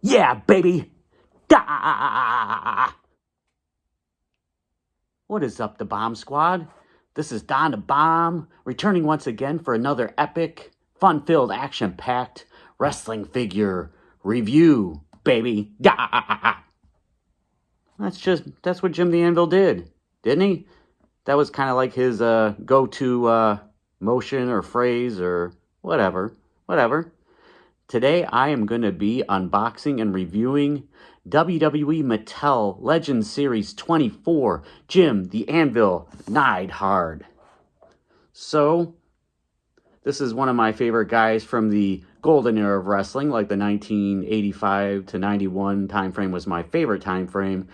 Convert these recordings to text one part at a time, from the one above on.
Yeah, baby! Da! What is up, the Bomb Squad? This is Don the Bomb, returning once again for another epic, fun-filled, action-packed wrestling figure review, baby! Da! That's what Jim the Anvil did, didn't he? That was kind of like his go-to motion or phrase or whatever. Today I am going to be unboxing and reviewing WWE Mattel Legends Series 24, Jim the Anvil Neidhart. So, this is one of my favorite guys from the golden era of wrestling, like the 1985 to 91 time frame was my favorite time frame.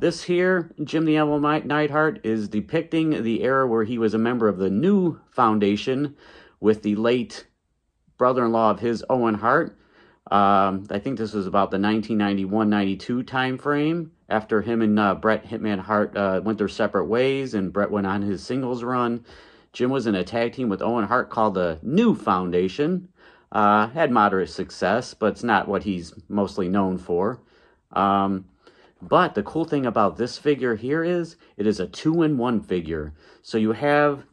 This here, Jim the Anvil Neidhart, is depicting the era where he was a member of the New Foundation with the late brother-in-law of his, Owen Hart. I think this was about the 1991-92 time frame, after him and Bret Hitman Hart went their separate ways and Bret went on his singles run. Jim was in a tag team with Owen Hart called the New Foundation. Had moderate success, but it's not what he's mostly known for. But the cool thing about this figure here is it is a 2-in-1 figure. So you have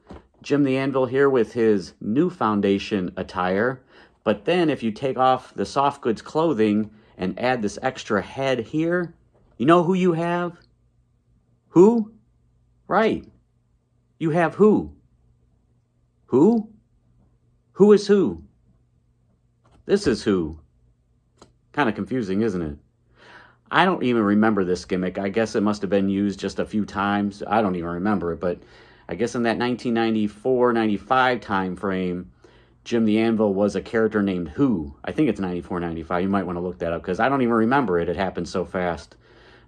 Jim the Anvil here with his New Foundation attire, but then if you take off the soft goods clothing and add this extra head here, you know who you have? Who? Right. You have who? Who? Who is who? This is who. Kind of confusing, isn't it? I don't even remember this gimmick. I guess it must have been used just a few times. I don't even remember it, but I guess in that 1994-95 time frame, Jim the Anvil was a character named Who. I think it's 94-95. You might want to look that up because I don't even remember it. It happened so fast.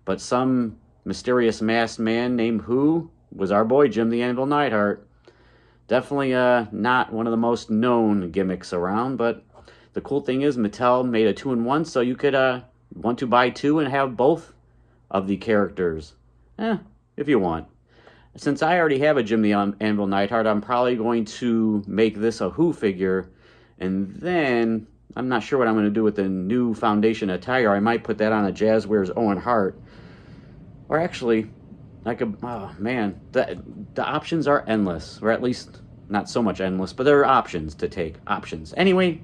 But some mysterious masked man named Who was our boy Jim the Anvil Neidhart. Definitely not one of the most known gimmicks around, but the cool thing is Mattel made a 2-in-1, so you could want to buy two and have both of the characters. If you want. Since I already have a Jim the Anvil Neidhart, I'm probably going to make this a Who figure, and then I'm not sure what I'm going to do with the New Foundation attire. I might put that on a Jazzwares Owen Hart. Or actually, I could, oh man, the options are endless, or at least not so much endless, but there are options to take, options. Anyway,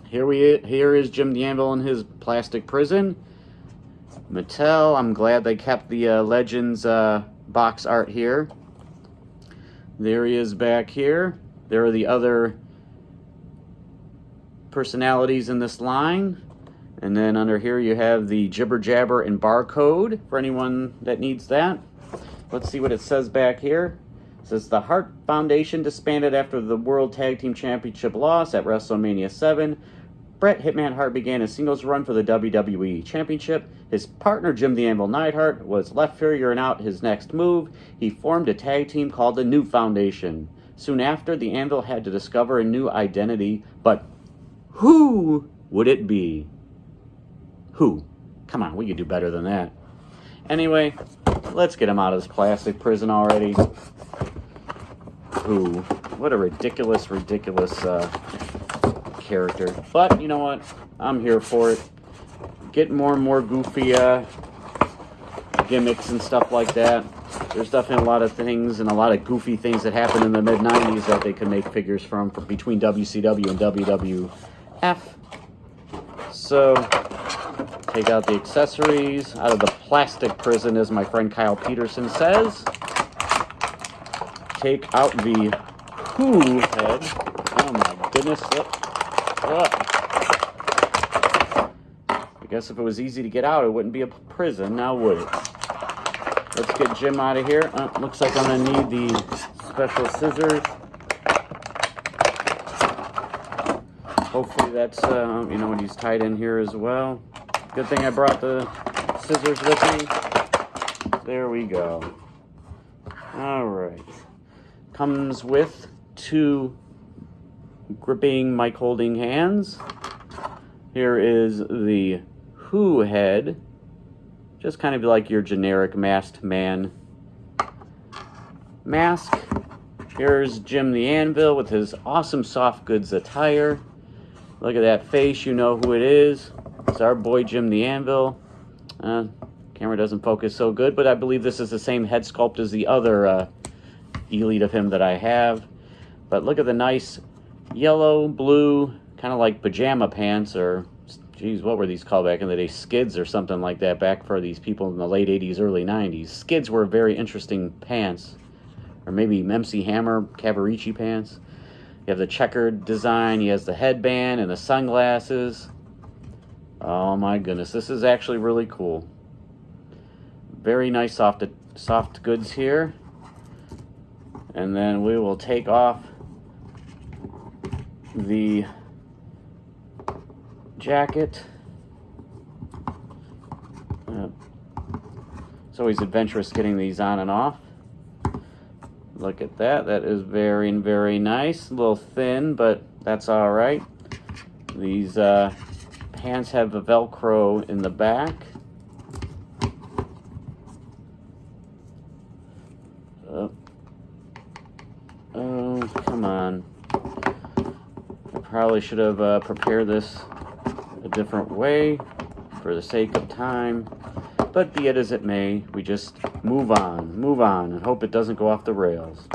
here is Jim the Anvil in his plastic prison. Mattel, I'm glad they kept the Legends box art here. There he is back here. There are the other personalities in this line. And then under here you have the jibber jabber and barcode for anyone that needs that. Let's see what it says back here. It says the Hart Foundation disbanded after the World Tag Team Championship loss at WrestleMania 7. Bret Hitman Hart began a singles run for the WWE Championship. His partner, Jim the Anvil Neidhart, was left figuring out his next move. He formed a tag team called the New Foundation. Soon after, the Anvil had to discover a new identity, but who would it be? Who? Come on, we could do better than that. Anyway, let's get him out of this plastic prison already. Who? What a ridiculous character. But you know what? I'm here for it. Get more and more goofy gimmicks and stuff like that. There's definitely a lot of things and a lot of goofy things that happened in the mid-90s that they could make figures from between WCW and WWF. So, take out the accessories out of the plastic prison, as my friend Kyle Peterson says. Take out the Who head. Oh my goodness. I guess if it was easy to get out, it wouldn't be a prison, now would it? Let's get Jim out of here. Looks like I'm going to need the special scissors. Hopefully that's, you know, he's tied in here as well. Good thing I brought the scissors with me. There we go. Alright. Comes with two gripping mic holding hands. Here is the Who head. Just kind of like your generic masked man mask. Here's Jim the Anvil with his awesome soft goods attire. Look at that face, you know who it is. It's our boy Jim the Anvil. Camera doesn't focus so good, but I believe this is the same head sculpt as the other Elite of him that I have. But look at the nice yellow, blue, kind of like pajama pants, or, geez, what were these called back in the day? Skids or something like that, back for these people in the late 80s, early 90s. Skids were very interesting pants. Or maybe MC Hammer Cavaricci pants. You have the checkered design. He has the headband and the sunglasses. Oh my goodness, this is actually really cool. Very nice soft goods here. And then we will take off the jacket. It's always adventurous getting these on and off. Look at that. That is very, very nice. A little thin, but that's all right. These pants have a Velcro in the back. Oh, come on. I probably should have prepared this a different way for the sake of time. But be it as it may, we just move on, and hope it doesn't go off the rails.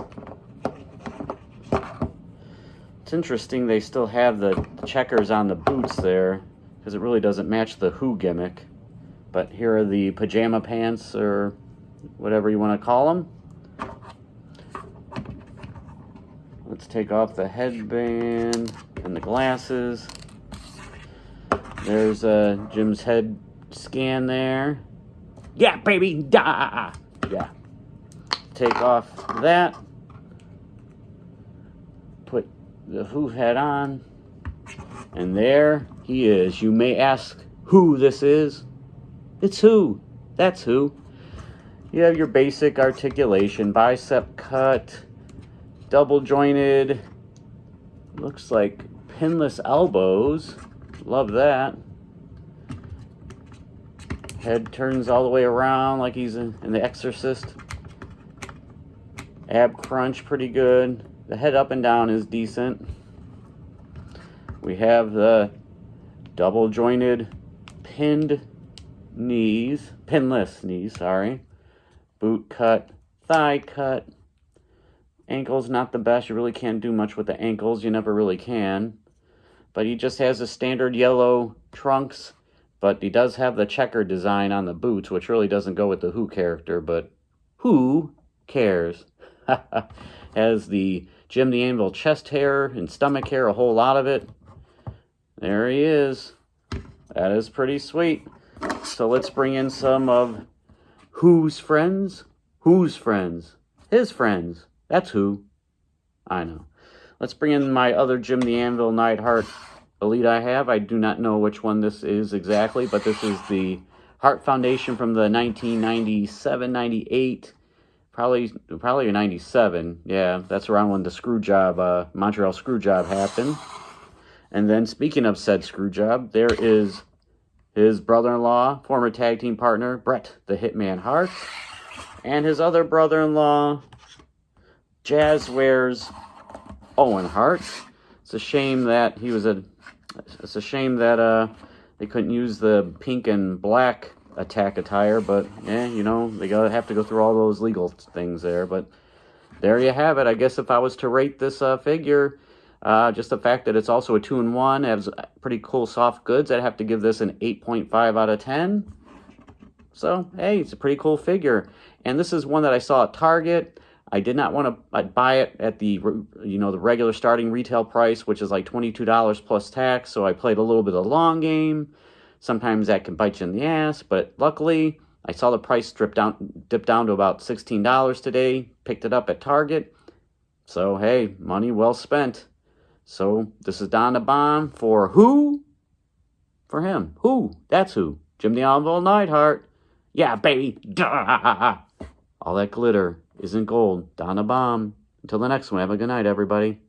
It's interesting they still have the checkers on the boots there, because it really doesn't match the Who gimmick. But here are the pajama pants, or whatever you want to call them. Let's take off the headband and the glasses. There's Jim's head scan there. Yeah, baby! Da! Yeah. Take off that. Put the Who hat on. And there he is. You may ask who this is. It's Who. That's Who. You have your basic articulation. Bicep cut. Double jointed. Looks like pinless elbows. Love that. Head turns all the way around like he's in The Exorcist. Ab crunch, pretty good. The head up and down is decent. We have the double jointed pinless knees, sorry. Boot cut, thigh cut. Ankles not the best. You really can't do much with the ankles. You never really can. But he just has a standard yellow trunks. But he does have the checker design on the boots, which really doesn't go with the Who character, but who cares? Has the Jim the Anvil chest hair and stomach hair, a whole lot of it. There he is. That is pretty sweet. So let's bring in some of Who's friends. Who's friends? His friends. That's Who. I know. Let's bring in my other Jim the Anvil Neidhart Elite I have. I do not know which one this is exactly, but this is the Hart Foundation from the 1997, 98, probably 97. Yeah, that's around when the screw job, Montreal screw job happened. And then speaking of said screw job, there is his brother-in-law, former tag team partner, Bret the Hitman Hart, and his other brother-in-law, Jazz Wears Owen Hart. It's a shame that they couldn't use the pink and black attack attire, but you know, they have to go through all those legal things there. But there you have it. I guess if I was to rate this figure, just the fact that it's also a 2-in-1, has pretty cool soft goods, I'd have to give this an 8.5 out of 10. So hey, it's a pretty cool figure, and this is one that I saw at Target. I did not want to buy it at the the regular starting retail price, which is like $22 plus tax. So I played a little bit of the long game. Sometimes that can bite you in the ass, but luckily I saw the price dip down to about $16 today. Picked it up at Target. So hey, money well spent. So this is Don the Bomb for Who? For him. Who? That's Who. Jim the Anvil Neidhart. Yeah, baby. Duh. All that glitter isn't gold. Don the Bomb. Until the next one, have a good night, everybody.